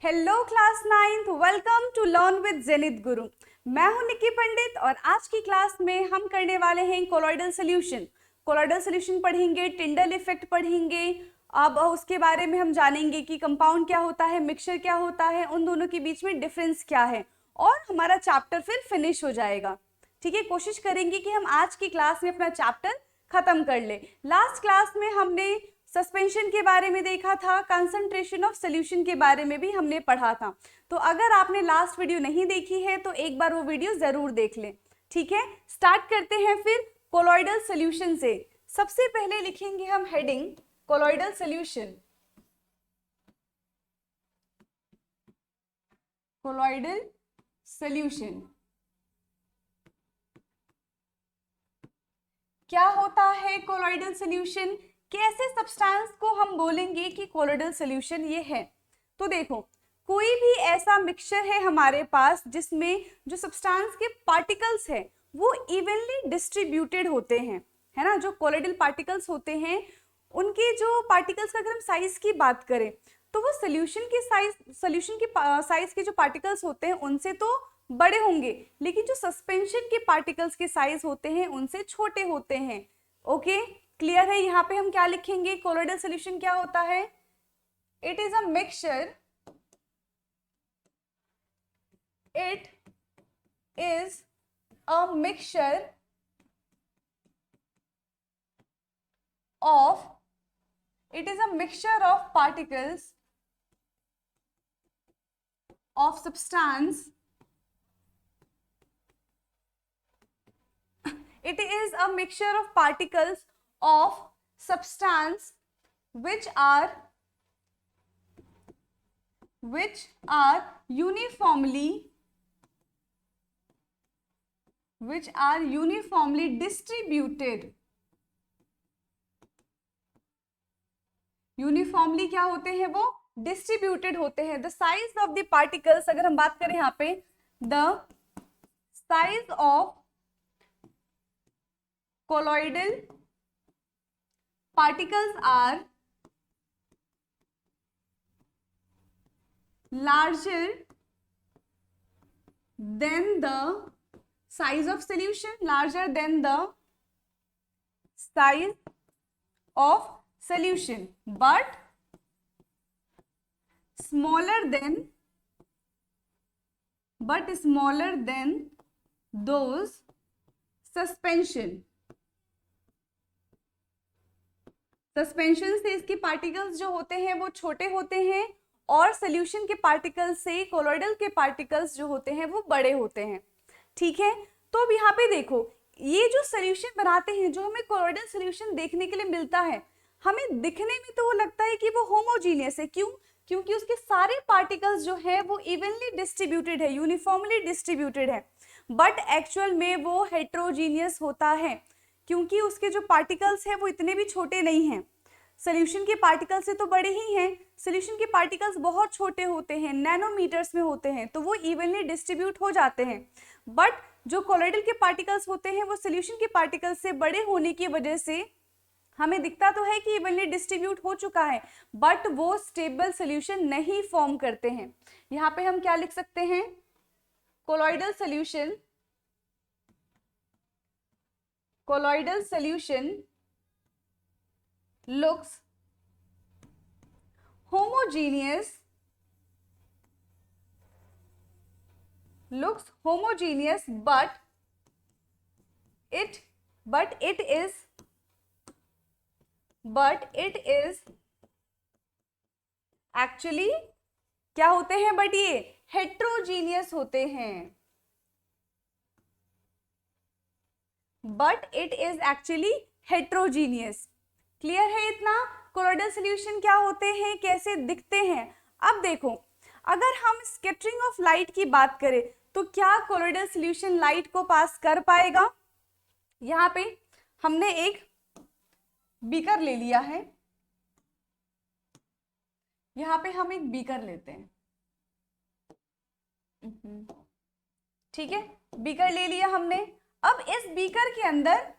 Hello class 9th, welcome to learn with Zenith Guru. मैं हूं निक्की पंडित और आज की क्लास में हम करने वाले हैं कोलॉइडल सोल्यूशन। कोलॉइडल सोल्यूशन पढ़ेंगे, टिंडल इफेक्ट पढ़ेंगे। अब उसके बारे में हम जानेंगे कि कंपाउंड क्या होता है, मिक्सचर क्या होता है, उन दोनों के बीच में डिफरेंस क्या है और हमारा चैप्टर फिर फिनिश हो जाएगा। ठीक है, कोशिश करेंगे कि हम आज की क्लास में अपना चैप्टर खत्म कर ले। लास्ट क्लास में हमने सस्पेंशन के बारे में देखा था, कंसंट्रेशन ऑफ सॉल्यूशन के बारे में भी हमने पढ़ा था। तो अगर आपने लास्ट वीडियो नहीं देखी है तो एक बार वो वीडियो जरूर देख लें। ठीक है, स्टार्ट करते हैं फिर कोलॉइडल सॉल्यूशन से। सबसे पहले लिखेंगे हम heading colloidal solution. Colloidal solution क्या होता है? कोलॉइडल सॉल्यूशन कैसे सब्सटेंस को हम बोलेंगे कि कोलॉइडल सॉल्यूशन ये है? तो देखो, कोई भी ऐसा मिक्सचर है हमारे पास जिसमें जो सब्सटेंस के पार्टिकल्स है वो इवनली डिस्ट्रीब्यूटेड होते हैं, है ना। जो कोलॉइडल पार्टिकल्स होते हैं उनके जो पार्टिकल्स का अगर हम साइज की बात करें तो वो सोल्यूशन के साइज के जो पार्टिकल्स होते हैं उनसे तो बड़े होंगे, लेकिन जो सस्पेंशन के पार्टिकल्स के साइज होते हैं उनसे छोटे होते हैं। ओके, क्लियर है? यहाँ पे हम क्या लिखेंगे? कोलॉइडल सॉल्यूशन क्या होता है? It is a mixture, it is a mixture of it is a mixture of particles of substance it is a mixture of particles of substance which are uniformly distributed। Uniformly क्या होते हैं? वो distributed होते हैं। The size of the particles, अगर हम बात करें यहाँ पे, the size of colloidal particles are larger than the size of solution, larger than the size of solution but smaller than those suspension से इसके पार्टिकल्स जो होते हैं वो छोटे होते हैं और सोल्यूशन के पार्टिकल्स से कोलॉइडल के पार्टिकल्स जो होते हैं वो बड़े होते हैं। ठीक है, तो अब यहाँ पे देखो, ये जो सोल्यूशन बनाते हैं, जो हमें कोलॉइडल सोल्यूशन देखने के लिए मिलता है, हमें दिखने में तो वो लगता है कि वो होमोजीनियस है। क्यों? क्योंकि उसके सारे पार्टिकल्स जो है वो इवनली डिस्ट्रीब्यूटेड है, यूनिफॉर्मली डिस्ट्रीब्यूटेड है, बट एक्चुअल में वो हेट्रोजीनियस होता है क्योंकि उसके जो पार्टिकल्स हैं वो इतने भी छोटे नहीं हैं। सोल्यूशन के पार्टिकल से तो बड़े ही हैं, सोल्यूशन के पार्टिकल्स बहुत छोटे होते हैं, नैनोमीटर्स में होते हैं, तो वो इवनली डिस्ट्रीब्यूट हो जाते हैं। बट जो कोलॉइडल के पार्टिकल्स होते हैं वो सोल्यूशन के पार्टिकल्स से बड़े होने की वजह से हमें दिखता तो है कि इवनली डिस्ट्रीब्यूट हो चुका है, बट वो स्टेबल सोल्यूशन नहीं फॉर्म करते हैं। यहाँ पे हम क्या लिख सकते हैं? Colloidal solution looks homogeneous but it is actually क्या होते हैं? बट ये हेट्रोजीनियस होते हैं, but it is actually heterogeneous. Clear है इतना? कोलॉइडल सॉल्यूशन क्या होते हैं, कैसे दिखते हैं? अब देखो, अगर हम स्कैटरिंग ऑफ लाइट की बात करें तो क्या कोलॉइडल सॉल्यूशन लाइट को पास कर पाएगा? यहाँ पे हमने एक बीकर ले लिया है, यहाँ पे हम एक बीकर लेते हैं। ठीक है, बीकर ले लिया हमने। अब इस बीकर के अंदर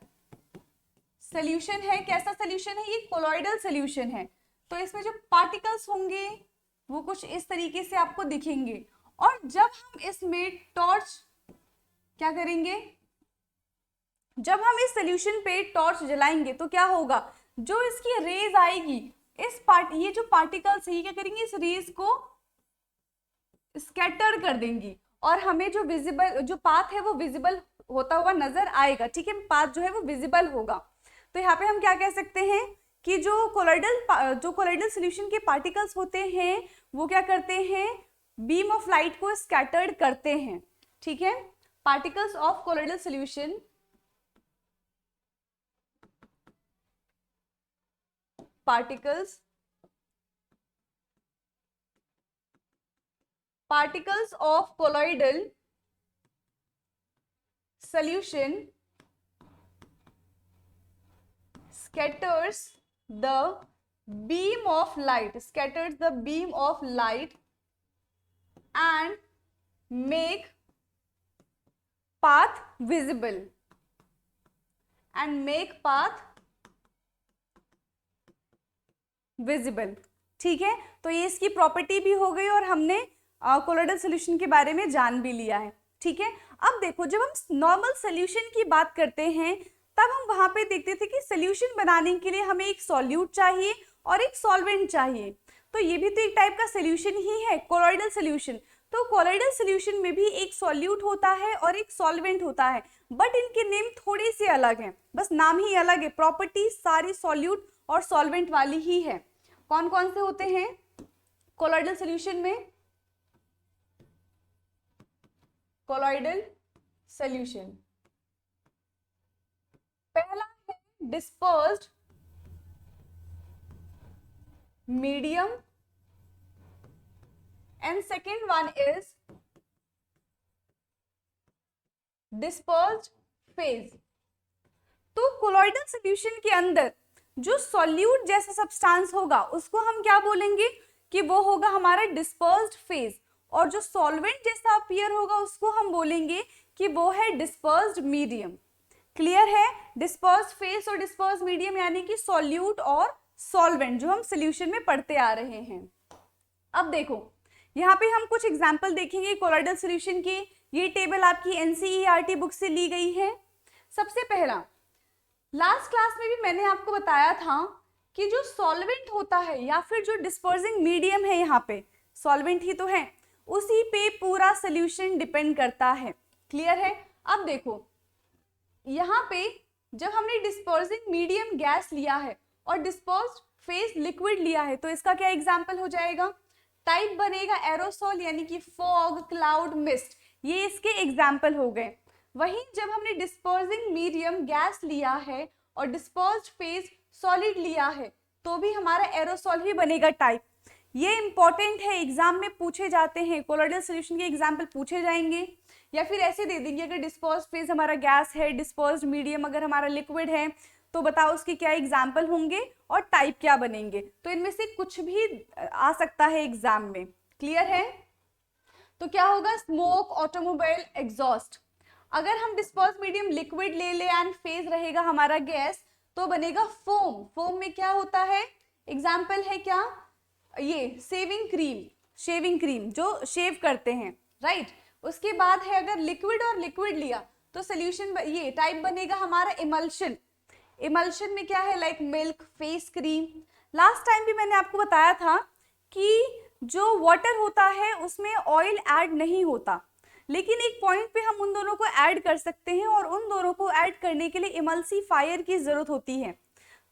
सोल्यूशन है। कैसा सोल्यूशन है? ये कोलॉइडल सोल्यूशन है। तो इसमें जो पार्टिकल्स होंगे वो कुछ इस तरीके से आपको दिखेंगे। और जब हम इसमें टॉर्च क्या करेंगे, जब हम इस सोल्यूशन पे टॉर्च जलाएंगे तो क्या होगा, जो इसकी रेज आएगी इस ये जो पार्टिकल्स है ये क्या करेंगे, इस रेज को स्कैटर कर देंगी और हमें जो विजिबल जो पाथ है वो विजिबल होता हुआ नजर आएगा। ठीक है, पाथ जो है वो विजिबल होगा। तो यहाँ पे हम क्या कह सकते हैं कि जो कोलोइडल सॉल्यूशन के पार्टिकल्स होते हैं वो क्या करते हैं, बीम ऑफ लाइट को स्कैटर्ड करते हैं। ठीक है, particles of colloidal solution particles of colloidal solution scatters the beam of light and make path visible ठीक है, तो ये इसकी प्रॉपर्टी भी हो गई और हमने कोलोइडल सॉल्यूशन के बारे में जान भी लिया है। ठीक है, अब देखो जब हम नॉर्मल सॉल्यूशन की बात करते हैं तब हम वहां पे देखते थे कि सॉल्यूशन बनाने के लिए हमें एक सॉल्यूट चाहिए और एक सॉल्वेंट चाहिए। तो ये भी तो एक टाइप का सॉल्यूशन ही है, कोलोइडल सॉल्यूशन। तो कोलोइडल सॉल्यूशन में भी एक सॉल्यूट होता है और एक सॉल्वेंट होता है, बट इनके नेम थोड़े से अलग हैं, बस नाम ही अलग है, प्रॉपर्टी सारी सॉल्यूट और सॉल्वेंट वाली ही है। कौन कौन से होते हैं कोलोइडल सॉल्यूशन में? कोलोइडल सॉल्यूशन पहला है dispersed medium and second one is dispersed phase. तो कोलोइडल सॉल्यूशन के अंदर जो सॉल्यूट जैसा सब्सटेंस होगा उसको हम क्या बोलेंगे कि वो होगा हमारा डिस्पर्स्ड फेज, और जो सॉल्वेंट जैसा अपीयर होगा उसको हम बोलेंगे कि वो है डिस्पर्स्ड मीडियम। क्लियर है? डिस्पर्स्ड फेज और डिस्पर्स्ड मीडियम यानी कि सॉल्यूट और सॉल्वेंट जो हम सॉल्यूशन में पढ़ते आ रहे हैं। अब देखो यहाँ पे हम कुछ एग्जाम्पल देखेंगे कोलोइडल सॉल्यूशन की। ये टेबल आपकी एनसीईआरटी बुक से ली गई है। सबसे पहला, लास्ट क्लास में भी मैंने आपको बताया था कि जो सॉल्वेंट होता है या फिर जो डिस्पर्सिंग मीडियम है, यहाँ पे सॉल्वेंट ही तो है, उसी पे पूरा सॉल्यूशन डिपेंड करता है। क्लियर है? अब देखो यहाँ पे जब हमने डिस्पर्सिंग मीडियम गैस लिया है और डिस्पर्स्ड फेज लिक्विड लिया है तो इसका क्या एग्जाम्पल हो जाएगा? टाइप बनेगा एरोसॉल यानी कि फॉग, क्लाउड, मिस्ट, ये इसके एग्जाम्पल हो गए। वहीं जब हमने डिस्पर्सिंग मीडियम गैस लिया है और डिस्पर्स्ड फेज सॉलिड लिया है तो भी हमारा एरोसॉल ही बनेगा टाइप। ये इंपॉर्टेंट है, एग्जाम में पूछे जाते हैं, कोलोइडल सॉल्यूशन के एग्जाम्पल पूछे जाएंगे या फिर ऐसे दे देंगे अगर डिस्पर्स्ड फेज हमारा गैस है, डिस्पर्स्ड मीडियम अगर हमारा लिक्विड है तो बताओ उसके क्या एग्जाम्पल होंगे और टाइप क्या बनेंगे। तो इनमें से कुछ भी आ सकता है एग्जाम में। क्लियर है? तो क्या होगा? Smoke, automobile, exhaust. अगर हम डिस्पर्स्ड मीडियम लिक्विड ले ले एंड फेज रहेगा हमारा गैस तो बनेगा फोम। फोम में क्या होता है? एग्जाम्पल है क्या? ये शेविंग क्रीम जो शेव करते हैं, राइट। उसके बाद है अगर लिक्विड और लिक्विड लिया तो सोल्यूशन ये टाइप बनेगा हमारा इमल्शन। इमल्शन में क्या है? Like milk, face cream. Last time भी मैंने आपको बताया था कि जो वाटर होता है उसमें ऑयल ऐड नहीं होता, लेकिन एक पॉइंट पे हम उन दोनों को ऐड कर सकते हैं और उन दोनों को ऐड करने के लिए इमल्सीफायर की जरूरत होती है।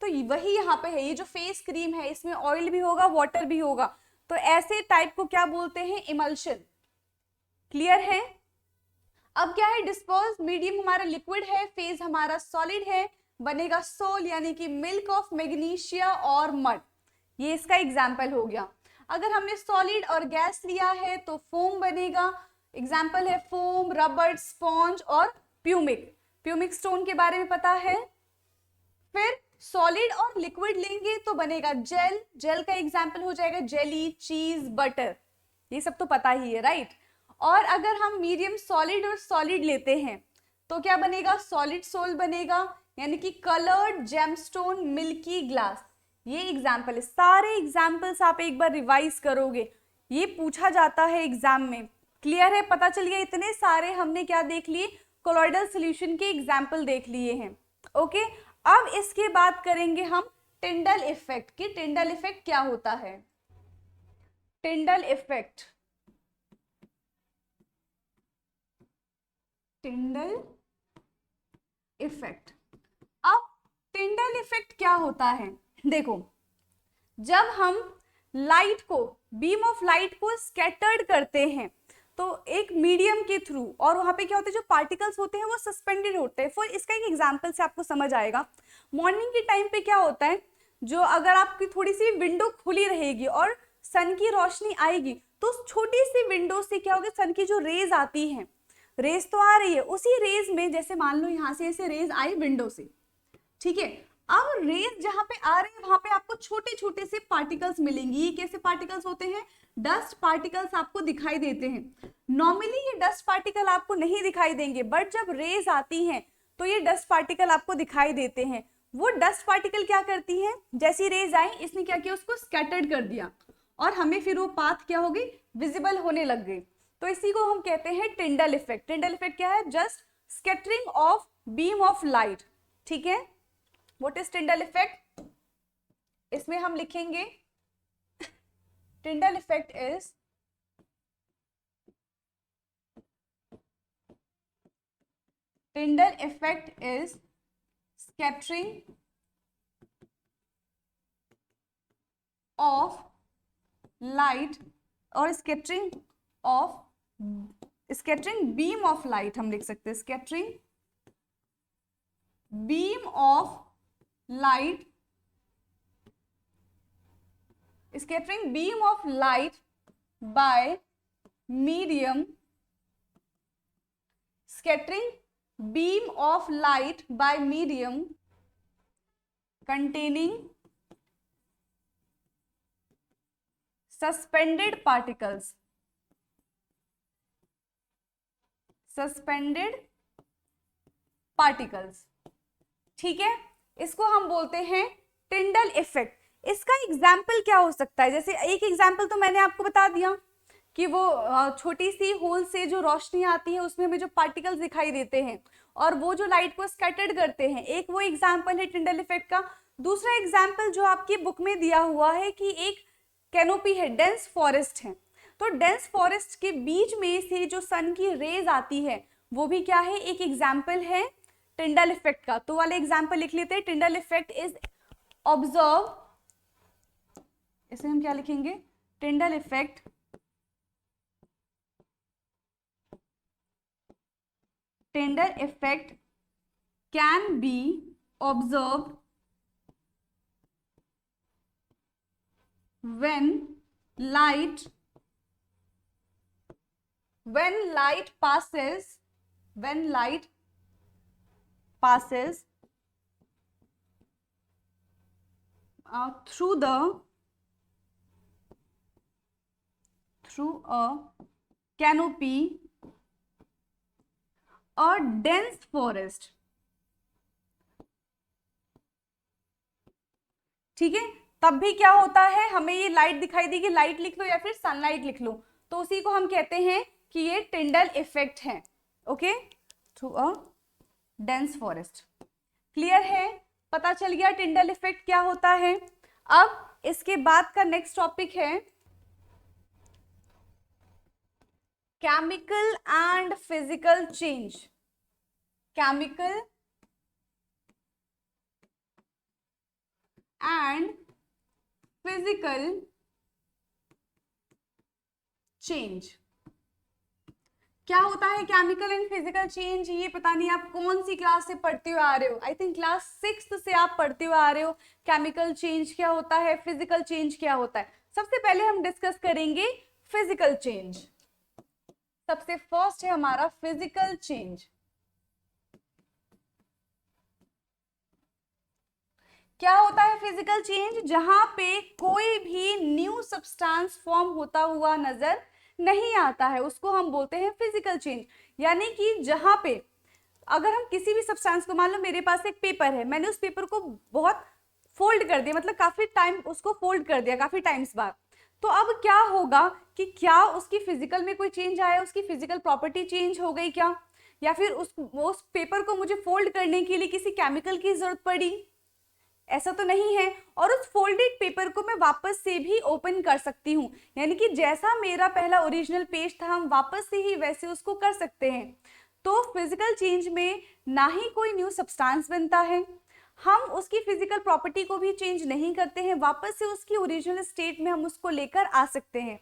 तो वही यहाँ पे है, ये जो फेस क्रीम है इसमें ऑयल भी होगा, वाटर भी होगा, तो ऐसे टाइप को क्या बोलते हैं? इमल्शन। क्लियर है? अब क्या है? डिस्पर्स्ड मीडियम हमारा लिक्विड है, फेज हमारा सॉलिड है, बनेगा सोल यानी कि मिल्क ऑफ मैग्नीशिया और मड। ये इसका एग्जाम्पल हो गया। अगर हमने सॉलिड और गैस लिया है तो फोम बनेगा। एग्जाम्पल है फोम, रबर, स्पॉन्ज और प्यूमिक स्टोन के बारे में पता है। फिर सॉलिड और लिक्विड लेंगे तो बनेगा जेल का एग्जाम्पल हो जाएगा जेली, चीज, बटर, ये सब तो पता ही है, राइट। और अगर हम मीडियम सॉलिड और सॉलिड लेते हैं तो क्या बनेगा? सॉलिड सोल बनेगा यानी कि कलर्ड जेमस्टोन, मिल्की ग्लास। ये एग्जाम्पल है। सारे एग्जाम्पल्स आप एक बार रिवाइज करोगे, ये पूछा जाता है एग्जाम में। क्लियर है? पता चल गया, इतने सारे हमने क्या देख लिए, कोलॉइडल सॉल्यूशन के एग्जाम्पल देख लिए हैं। ओके, अब इसके बाद करेंगे हम टिंडल इफेक्ट की। टिंडल इफेक्ट क्या होता है? Tyndall effect, Tyndall effect. अब टिंडल इफेक्ट क्या होता है? देखो, जब हम लाइट को, बीम ऑफ लाइट को स्कैटर्ड करते हैं तो एक मीडियम के थ्रू, और वहां पे क्या होता है, जो पार्टिकल्स होते हैं वो सस्पेंडेड होते हैं। फॉर इसका एक एग्जांपल से आपको समझ आएगा। मॉर्निंग के टाइम पे क्या होता है, जो अगर आपकी थोड़ी सी विंडो खुली रहेगी और सन की रोशनी आएगी तो उस छोटी सी विंडो से क्या होगा, सन की जो रेज आती हैं, रेज तो आ रही है, उसी रेज में जैसे मान लो यहाँ से ऐसे रेज आई विंडो से, ठीक है। अब रेज जहां पे आ रही है वहां पे आपको छोटे छोटे से पार्टिकल्स मिलेंगे। ये कैसे पार्टिकल्स होते हैं? डस्ट पार्टिकल्स आपको दिखाई देते हैं। नॉर्मली ये डस्ट पार्टिकल आपको नहीं दिखाई देंगे, बट जब रेज आती हैं तो ये डस्ट पार्टिकल आपको दिखाई देते हैं। वो डस्ट पार्टिकल क्या करती हैं, जैसी रेज आई इसने क्या किया, उसको स्कैटर्ड कर दिया और हमें फिर वो पाथ क्या हो गई, विजिबल होने लग गई। तो इसी को हम कहते हैं टिंडल इफेक्ट। टिंडल इफेक्ट क्या है? Just scattering of beam of light. ठीक है, व्हाट इज टिंडल इफेक्ट? इसमें हम लिखेंगे Tyndall effect is scattering of light और scattering beam of light हम लिख सकते हैं, scattering beam of light, scattering beam of light by medium, scattering beam of light by medium containing suspended particles, suspended particles। ठीक है, इसको हम बोलते हैं टिंडल इफेक्ट। इसका एग्जाम्पल क्या हो सकता है? जैसे एक एग्जाम्पल तो मैंने आपको बता दिया कि वो छोटी सी होल से जो रोशनी आती है उसमें हमें जो पार्टिकल्स दिखाई देते हैं और वो जो लाइट को स्कैटर्ड करते हैं, एक वो एग्जाम्पल है टिंडल इफेक्ट का। दूसरा एग्जाम्पल जो आपकी बुक में दिया हुआ है कि एक कैनोपी है, डेंस फॉरेस्ट है, तो डेंस फॉरेस्ट के बीच में से जो सन की रेज आती है वो भी क्या है, एक एग्जाम्पल है टिंडल इफेक्ट का। तो वाले एग्जाम्पल लिख लेते हैं। टिंडल इफेक्ट इज ऑब्जर्व, इसे हम क्या लिखेंगे, Tyndall effect can be observed when light passes through a canopy और डेंस फॉरेस्ट। ठीक है, तब भी क्या होता है, हमें ये लाइट दिखाई देगी, लाइट लिख लो या फिर सनलाइट लिख लो, तो उसी को हम कहते हैं कि ये टिंडल इफेक्ट है। Okay, through a dense forest. Clear है? पता चल गया टिंडल इफेक्ट क्या होता है। अब इसके बाद का नेक्स्ट टॉपिक है chemical and physical change. Chemical and physical change. क्या होता है केमिकल एंड फिजिकल चेंज? ये पता नहीं आप कौन सी क्लास से पढ़ते हुए आ रहे हो, आई थिंक क्लास 6th से आप पढ़ते हुए आ रहे हो। केमिकल चेंज क्या होता है, फिजिकल चेंज क्या होता है। सबसे पहले हम डिस्कस करेंगे फिजिकल चेंज। सबसे फर्स्ट है हमारा फिजिकल चेंज। क्या होता है फिजिकल चेंज? जहां पे कोई भी न्यू सब्सटेंस फॉर्म होता हुआ नजर नहीं आता है, उसको हम बोलते हैं फिजिकल चेंज। यानी कि जहां पे अगर हम किसी भी सब्सटेंस को, मान लो मेरे पास एक पेपर है, मैंने उस पेपर को बहुत फोल्ड कर दिया, मतलब काफी टाइम उसको फोल्ड कर दिया, काफी टाइम्स बाद, तो अब क्या होगा कि क्या उसकी फिजिकल में कोई चेंज आया, उसकी फिजिकल प्रॉपर्टी चेंज हो गई क्या, या फिर उस पेपर को मुझे फोल्ड करने के लिए किसी केमिकल की जरूरत पड़ी? ऐसा तो नहीं है। और उस फोल्डेड पेपर को मैं वापस से भी ओपन कर सकती हूँ, यानी कि जैसा मेरा पहला ओरिजिनल पेज था हम वापस से ही वैसे उसको कर सकते हैं। तो फिजिकल चेंज में ना ही कोई न्यू सब्सटेंस बनता है, हम उसकी फिजिकल प्रॉपर्टी को भी चेंज नहीं करते हैं, वापस से उसकी ओरिजिनल स्टेट में हम उसको लेकर आ सकते हैं।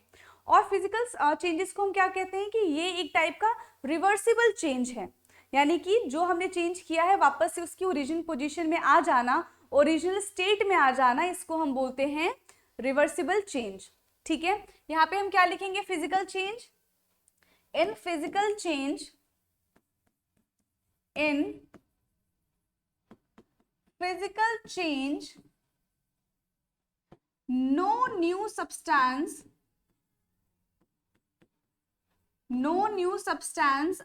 और फिजिकल चेंजेस को हम क्या कहते हैं कि ये एक टाइप का रिवर्सिबल चेंज है, यानी कि जो हमने चेंज किया है वापस से उसकी ओरिजिनल पोजीशन में आ जाना, ओरिजिनल स्टेट में आ जाना, इसको हम बोलते हैं रिवर्सिबल चेंज। ठीक है, यहाँ पे हम क्या लिखेंगे? Physical change. In physical change, in physical change, no new substance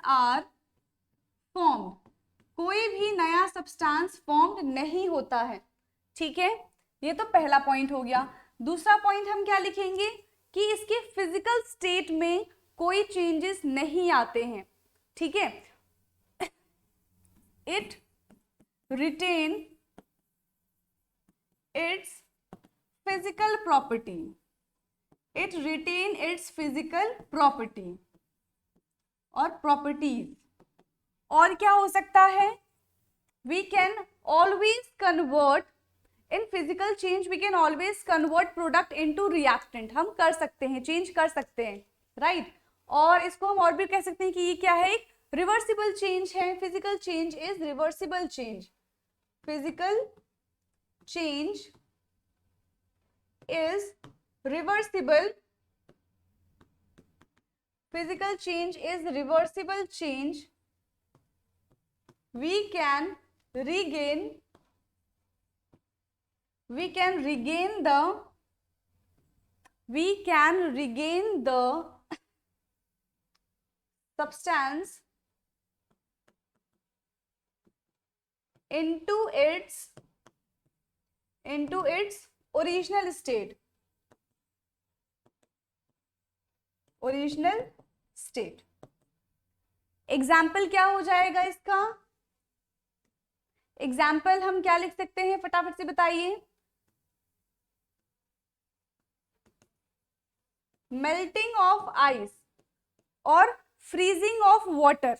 are formed, कोई भी नया सब्सटेंस फॉर्म्ड नहीं होता है। ठीक है, ये तो पहला पॉइंट हो गया। दूसरा पॉइंट हम क्या लिखेंगे कि इसके फिजिकल स्टेट में कोई चेंजेस नहीं आते हैं। ठीक है, it retain its physical property, it retain its physical property और properties। और क्या हो सकता है? we can always convert in physical change, we can always convert product into reactant, हम कर सकते हैं, चेंज कर सकते हैं, राइट। और इसको हम और भी कह सकते हैं कि ये क्या है? एक रिवर्सिबल चेंज है। Physical change is reversible change, physical change is reversible, physical change is reversible change, we can regain the substance into its original state, example क्या हो जाएगा इसका? एग्जाम्पल हम क्या लिख सकते हैं, फटाफट से बताइए। मेल्टिंग ऑफ आइस और फ्रीजिंग ऑफ वाटर।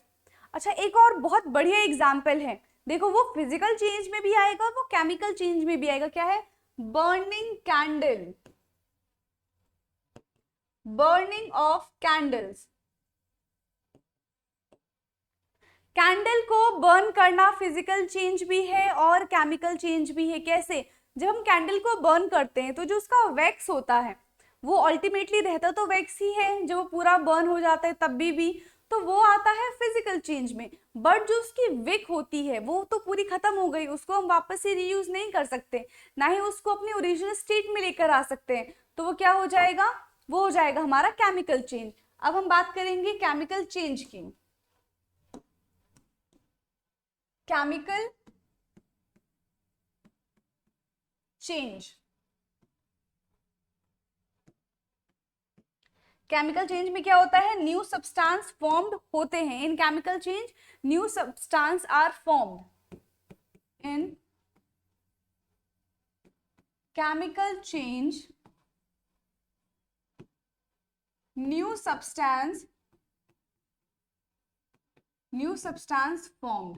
अच्छा, एक और बहुत बढ़िया एग्जाम्पल है, देखो वो फिजिकल चेंज में भी आएगा, वो केमिकल चेंज में भी आएगा। क्या है? Burning candle, burning of candles. Candle को बर्न करना फिजिकल चेंज भी है और केमिकल चेंज भी है। कैसे? जब हम कैंडल को बर्न करते हैं तो जो उसका वैक्स होता है वो अल्टीमेटली रहता तो वैक्स ही है, जब वो पूरा बर्न हो जाता है तब भी तो वो आता है फिजिकल चेंज में। बट जो उसकी विक होती है वो तो पूरी खत्म हो गई, उसको हम वापस से रीयूज नहीं कर सकते, ना ही उसको अपनी ओरिजिनल स्टेट में लेकर आ सकते हैं। तो वो क्या हो जाएगा? वो हो जाएगा हमारा केमिकल चेंज। अब हम बात करेंगे केमिकल चेंज की। केमिकल चेंज, केमिकल चेंज में क्या होता है? न्यू सब्सटेंस फॉर्म्ड होते हैं। In chemical change new substance are formed, in chemical change new substance formed.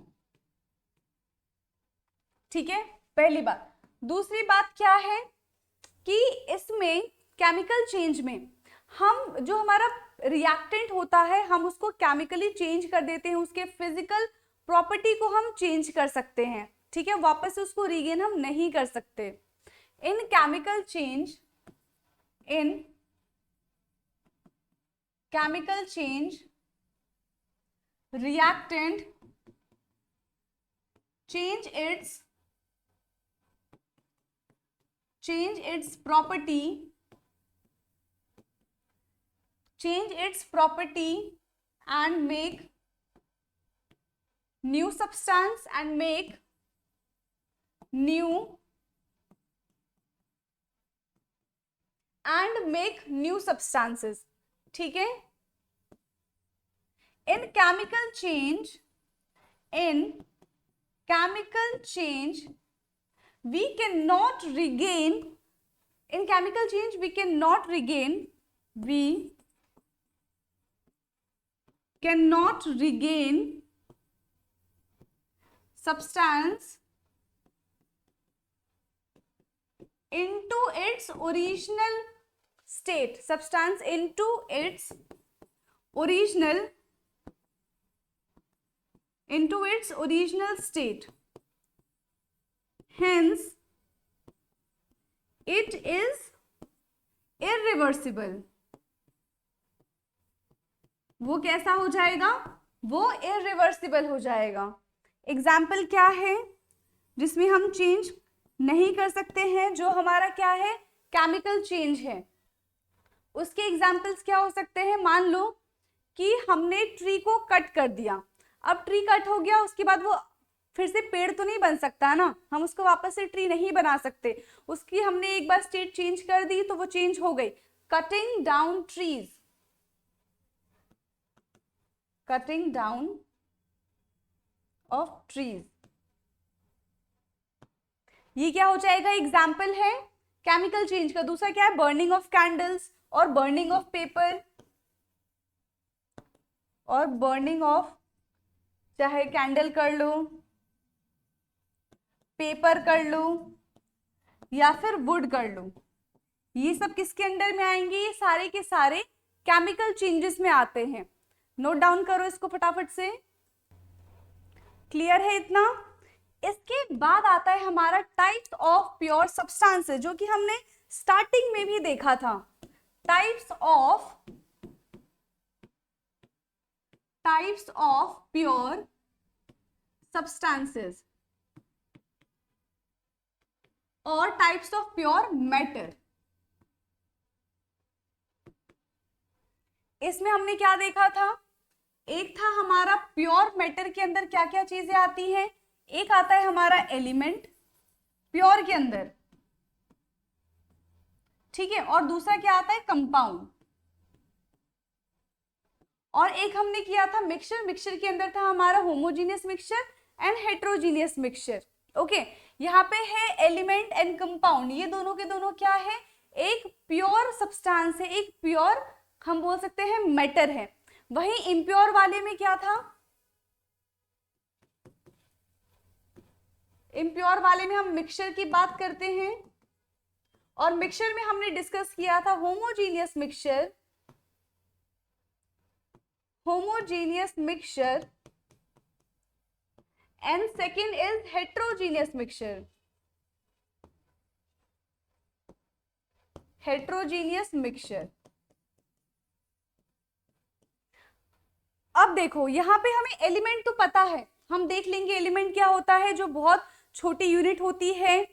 ठीक है, पहली बात। दूसरी बात क्या है कि इसमें केमिकल चेंज में हम जो हमारा रिएक्टेंट होता है हम उसको केमिकली चेंज कर देते हैं, उसके फिजिकल प्रॉपर्टी को हम चेंज कर सकते हैं। ठीक है, वापस से उसको रीगेन हम नहीं कर सकते। इन chemical change reactant change its property and make new substance and make new and make new substances. ठीक है, इन chemical change, in chemical change we cannot regain, in chemical change we cannot regain substance into its original state, substance into its original state, hence it is irreversible। वो कैसा हो जाएगा, वो irreversible हो जाएगा। Example क्या है जिसमें हम चेंज नहीं कर सकते हैं, जो हमारा क्या है, केमिकल चेंज है। उसके एग्जाम्पल्स क्या हो सकते हैं, मान लो कि हमने ट्री को कट कर दिया, अब ट्री कट हो गया, उसके बाद वो फिर से पेड़ तो नहीं बन सकता ना, हम उसको वापस से ट्री नहीं बना सकते, उसकी हमने एक बार स्टेट चेंज कर दी तो वो चेंज हो गई। Cutting down trees, cutting down of trees, ये क्या हो जाएगा, एग्जाम्पल है केमिकल चेंज का। दूसरा क्या है, बर्निंग ऑफ कैंडल्स और बर्निंग ऑफ पेपर, और बर्निंग ऑफ, चाहे कैंडल कर लो, पेपर कर लो, या फिर वुड कर लो, ये सब किसके अंडर में आएंगे, ये सारे के सारे केमिकल चेंजेस में आते हैं। नोट डाउन करो इसको फटाफट से, क्लियर है इतना। इसके बाद आता है हमारा टाइप्स ऑफ प्योर सब्सटेंसेस, जो कि हमने स्टार्टिंग में भी देखा था। टाइप्स ऑफ प्योर सब्सटेंसेस और टाइप्स ऑफ प्योर मैटर। इसमें हमने क्या देखा था, एक था हमारा प्योर मैटर के अंदर क्या क्या चीजें आती हैं, एक आता है हमारा एलिमेंट प्योर के अंदर, ठीक है, और दूसरा क्या आता है, कंपाउंड, और एक हमने किया था मिक्सचर, मिक्सचर के अंदर था हमारा homogeneous mixture and heterogeneous mixture. Okay, यहाँ पे है एलिमेंट एंड कंपाउंड, ये दोनों के दोनों क्या है, एक प्योर सब्सटेंस है, एक प्योर हम बोल सकते हैं मैटर है। वहीं इम्प्योर वाले में क्या था, इम्प्योर वाले में हम मिक्सचर की बात करते हैं, और मिक्सचर में हमने डिस्कस किया था homogeneous mixture, and second is heterogeneous mixture, अब देखो यहाँ पे हमें एलिमेंट तो पता है, हम देख लेंगे एलिमेंट क्या होता है, जो बहुत छोटी यूनिट होती है,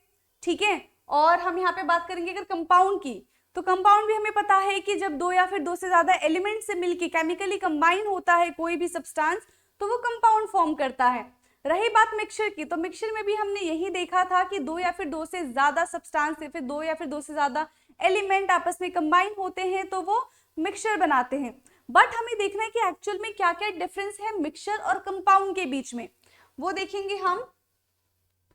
ठीक है। और हम यहाँ पे बात करेंगे अगर कंपाउंड की, तो कंपाउंड भी हमें पता है कि जब दो या फिर दो से ज्यादा एलिमेंट से मिलके केमिकली कंबाइन होता है कोई भी सब्सटेंस, तो वो कंपाउंड फॉर्म करता है। रही बात मिक्सचर की, तो मिक्सचर में भी हमने यही देखा था कि दो या फिर दो से ज्यादा सब्सटेंस या फिर दो या फिर दो से ज्यादा एलिमेंट आपस में कंबाइन होते हैं तो वो मिक्सचर बनाते हैं। बट हमें देखना है कि एक्चुअल में क्या क्या डिफरेंस है मिक्सचर और कंपाउंड के बीच में, वो देखेंगे हम।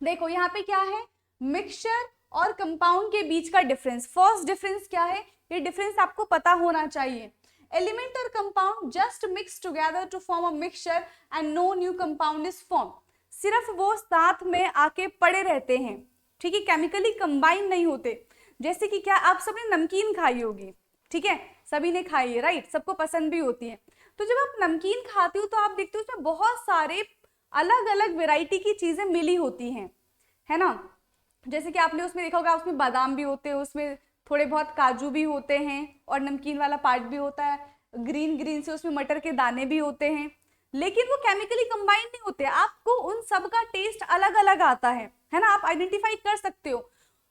देखो यहाँ पे क्या है, मिक्सचर और कंपाउंड के बीच का डिफरेंस। फर्स्ट डिफरेंस क्या है, ये डिफरेंस आपको पता होना चाहिए। एलिमेंट और compound just mix together to form a mixture and no new compound is form. सिर्फ वो साथ में आके पड़े रहते हैं, ठीक है, केमिकली कंबाइन नहीं होते। जैसे कि क्या, आप सबने नमकीन खाई होगी, ठीक है, सभी ने खाई है, राइट, सबको पसंद भी होती है। तो जब आप नमकीन खाते हो तो आप देखते हो उसमें बहुत सारे अलग अलग वेराइटी की चीजें मिली होती हैं, है ना। जैसे कि आपने उसमें देखा होगा, उसमें बादाम भी होते हैं, उसमें थोड़े बहुत काजू भी होते हैं, और नमकीन वाला पार्ट भी होता है, ग्रीन ग्रीन से उसमें मटर के दाने भी होते हैं, लेकिन वो केमिकली कंबाइन नहीं होते। आपको उन सब का टेस्ट अलग अलग आता है ना, आप आइडेंटिफाई कर सकते हो।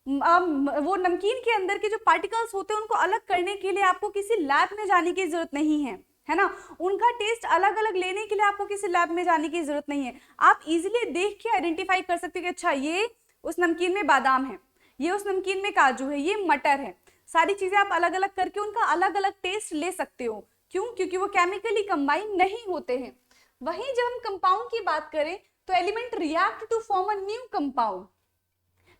वो नमकीन के अंदर के जो पार्टिकल्स होते हैं उनको अलग करने के लिए आपको किसी लैब में जाने की जरूरत नहीं है ना। उनका टेस्ट अलग अलग लेने के लिए आपको किसी लैब में जाने की जरूरत नहीं है। आप इजीली देख के आइडेंटिफाई कर सकते हो कि अच्छा ये उस नमकीन में बादाम है, ये उस नमकीन में काजू है, ये मटर है। सारी चीजें आप अलग अलग करके उनका अलग अलग टेस्ट ले सकते हो। क्यों? क्योंकि वो केमिकली कंबाइन नहीं होते हैं। वहीं जब हम कंपाउंड की बात करें तो element react to form a new compound.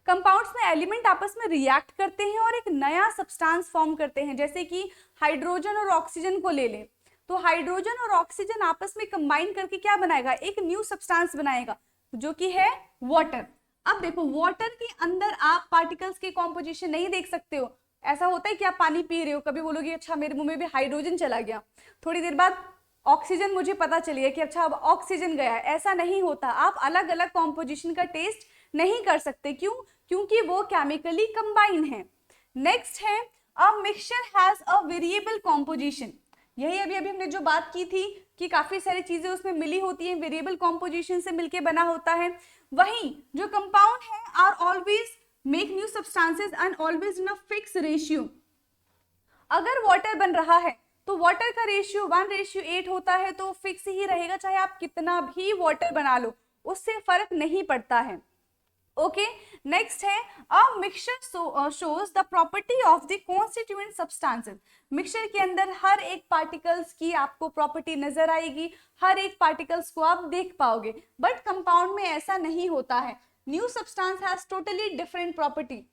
Compounds में एलिमेंट आपस में रिएक्ट करते हैं और एक नया सब्सटेंस फॉर्म करते हैं। जैसे कि हाइड्रोजन और ऑक्सीजन को ले लें, तो हाइड्रोजन और ऑक्सीजन आपस में कंबाइन करके क्या बनाएगा? एक न्यू सब्सटेंस बनाएगा जो कि है वाटर। अब देखो, वाटर के अंदर आप पार्टिकल्स के कॉम्पोजिशन नहीं देख सकते हो। ऐसा होता है कि आप पानी पी रहे हो, कभी बोलोगे अच्छा मेरे मुंह में भी हाइड्रोजन चला गया, थोड़ी देर बाद ऑक्सीजन मुझे पता चलिए कि अच्छा अब ऑक्सीजन गया है। ऐसा नहीं होता, आप अलग अलग कॉम्पोजिशन का टेस्ट नहीं कर सकते। क्यों? क्योंकि वो केमिकली कंबाइन है। नेक्स्ट है a mixture has a variable composition. यही अभी अभी हमने जो बात की थी कि काफी सारी चीजें उसमें मिली होती हैं, वेरिएबल कॉम्पोजिशन से मिलके बना होता है। वहीं जो कंपाउंड है are always make new substances and always in a fix ratio. अगर वाटर बन रहा है तो वाटर का रेशियो 1:8 होता है, तो फिक्स ही रहेगा, चाहे आप कितना भी वाटर बना लो, उससे फर्क नहीं पड़ता है। ओके, नेक्स्ट है a mixture shows the property of the constituent substances. Mixture के अंदर हर एक पार्टिकल्स की आपको प्रॉपर्टी नजर आएगी, हर एक पार्टिकल्स को आप देख पाओगे। बट कंपाउंड में ऐसा नहीं होता है। New substance has totally different property.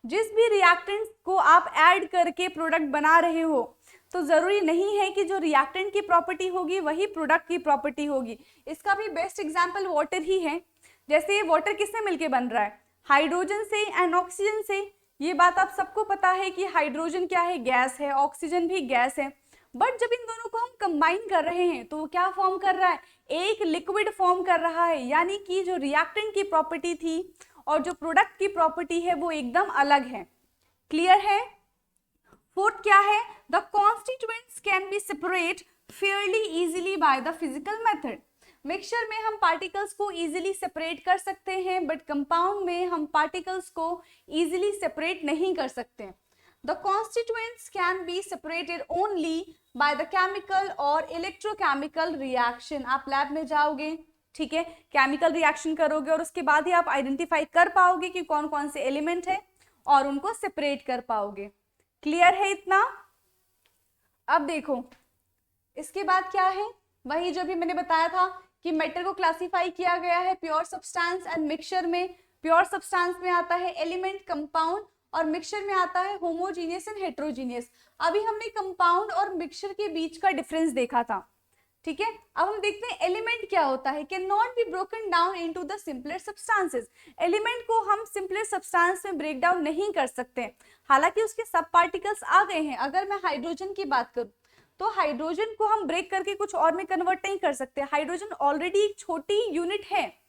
जिस भी रिएक्टेंट को आप ऐड करके प्रोडक्ट बना रहे हो, तो जरूरी नहीं है कि जो रिएक्टेंट की प्रॉपर्टी होगी वही प्रोडक्ट की प्रॉपर्टी होगी। इसका भी बेस्ट एग्जांपल वाटर ही है। जैसे वाटर किससे मिलके बन रहा है? हाइड्रोजन से एंड ऑक्सीजन से। ये बात आप सबको पता है कि हाइड्रोजन क्या है? गैस है, ऑक्सीजन भी गैस है। बट जब इन दोनों को हम कंबाइन कर रहे हैं तो वो क्या फॉर्म कर रहा है? एक लिक्विड फॉर्म कर रहा है। यानी कि जो रिएक्टेंट की प्रॉपर्टी थी और जो प्रोडक्ट की प्रॉपर्टी है वो एकदम अलग है। क्लियर है? फोर्थ क्या है? The constituents can be separate Fairlie easily by the physical method. Mixture में हम पार्टिकल्स को इजीली सेपरेट कर सकते हैं, बट कंपाउंड में हम पार्टिकल्स को इजीली सेपरेट नहीं कर सकते। The constituents can be separated only by the chemical और इलेक्ट्रोकेमिकल रिएक्शन। आप लैब में जाओगे, ठीक है, केमिकल रिएक्शन करोगे और उसके बाद ही आप आइडेंटिफाई कर पाओगे कि कौन कौन से एलिमेंट है और उनको सेपरेट कर पाओगे। क्लियर है इतना? अब देखो इसके बाद क्या है, वही जो भी मैंने बताया था कि मैटर को क्लासिफाई किया गया है प्योर सब्सटेंस एंड मिक्सचर में। प्योर सब्सटेंस में आता है एलिमेंट, कंपाउंड, और मिक्सचर में आता है होमोजीनियस एंड हेट्रोजीनियस। अभी हमने कंपाउंड और मिक्सचर के बीच का डिफरेंस देखा था, ठीक है। अब हम देखते हैं एलिमेंट क्या होता है। Can not be broken down into the simpler substances. Element को हम सिंपलर सब्सटेंस में ब्रेक डाउन नहीं कर सकते, हालांकि उसके सब पार्टिकल्स आ गए हैं। अगर मैं हाइड्रोजन की बात करूं तो हाइड्रोजन को हम ब्रेक करके कुछ और में कन्वर्ट नहीं कर सकते। हाइड्रोजन ऑलरेडी एक छोटी यूनिट है,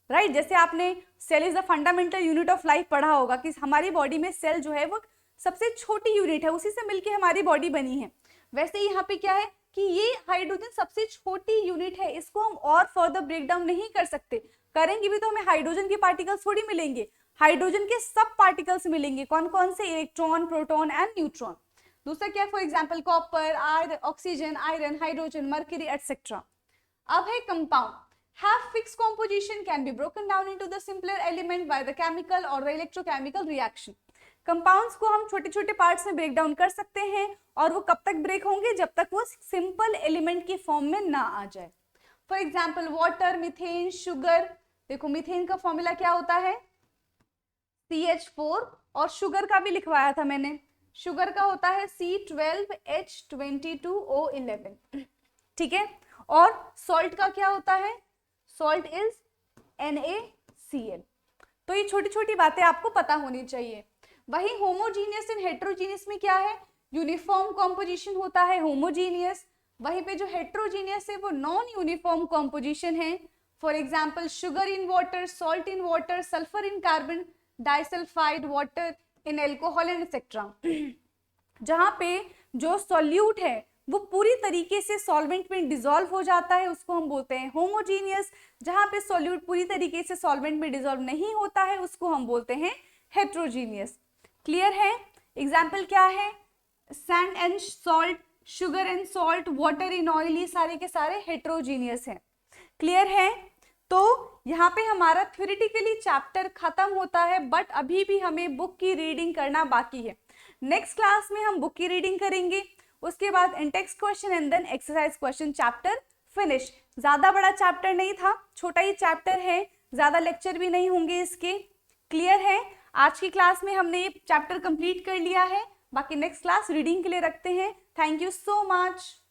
राइट। जैसे आपने cell is the fundamental unit of life पढ़ा होगा कि हमारी बॉडी में सेल जो है वो सबसे छोटी यूनिट है, उसी से मिलके हमारी बॉडी बनी है। वैसे ही यहाँ पे क्या है कि ये हाइड्रोजन सबसे छोटी यूनिट है, इसको हम और फर्दर ब्रेक डाउन नहीं कर सकते। करेंगे भी तो हमें हाइड्रोजन के पार्टिकल्स थोड़ी मिलेंगे, हाइड्रोजन के सब पार्टिकल्स मिलेंगे। कौन कौन से? Electron, proton and neutron. दूसरा क्या? For example copper, oxygen, iron, hydrogen, mercury etcetera. अब है compound. Have fixed composition, can be broken down into the simpler element by the chemical or the electrochemical reaction. Compounds को हम छोटे छोटे parts में break down कर सकते हैं, और वो कब तक ब्रेक होंगे? जब तक वो सिंपल एलिमेंट की फॉर्म में ना आ जाए। For example water, methane, sugar. देखो मिथेन का फॉर्मूला क्या होता है? CH4, और शुगर का भी लिखवाया था मैंने। शुगर का होता है C12H22O11, ठीक है। और सॉल्ट का क्या होता है? Salt is NaCl। तो ये छोटी छोटी बातें आपको पता होनी चाहिए। वही होमोजीनियस एंड हेट्रोजीनियस में क्या है? यूनिफॉर्म कॉम्पोजिशन होता है होमोजीनियस, वहीं पे जो हेट्रोजीनियस है वो नॉन यूनिफॉर्म कॉम्पोजिशन है। For example sugar in water, salt in water, sulphur in carbon disulphide, water in alcohol and etcetera. जहाँ पे जो सॉल्यूट है वो पूरी तरीके से सॉल्वेंट में डिसॉल्व हो जाता है, उसको हम बोलते हैं होमोजीनियस। जहाँ पे सॉल्यूट पूरी तरीके से सॉल्वेंट में डिसॉल्व नहीं होता है उसको हम बोलते हैं हेट्रोजीनियस। क्लियर है? एग्जाम्पल क्या है? Sand and salt, sugar and salt, water in oil, ये सारे के सारे हेट्रोजीनियस हैं। क्लियर है? तो यहाँ पे हमारा थ्योरेटिकली चैप्टर खत्म होता है, बट अभी भी हमें बुक की रीडिंग करना बाकी है। नेक्स्ट क्लास में हम बुक की रीडिंग करेंगे, उसके बाद in text question and then exercise question, chapter finish. ज्यादा बड़ा चैप्टर नहीं था, छोटा ही चैप्टर है, ज्यादा लेक्चर भी नहीं होंगे इसके। क्लियर है? आज की क्लास में हमने ये चैप्टर कंप्लीट कर लिया है, बाकी नेक्स्ट क्लास रीडिंग के लिए रखते हैं। Thank you so much.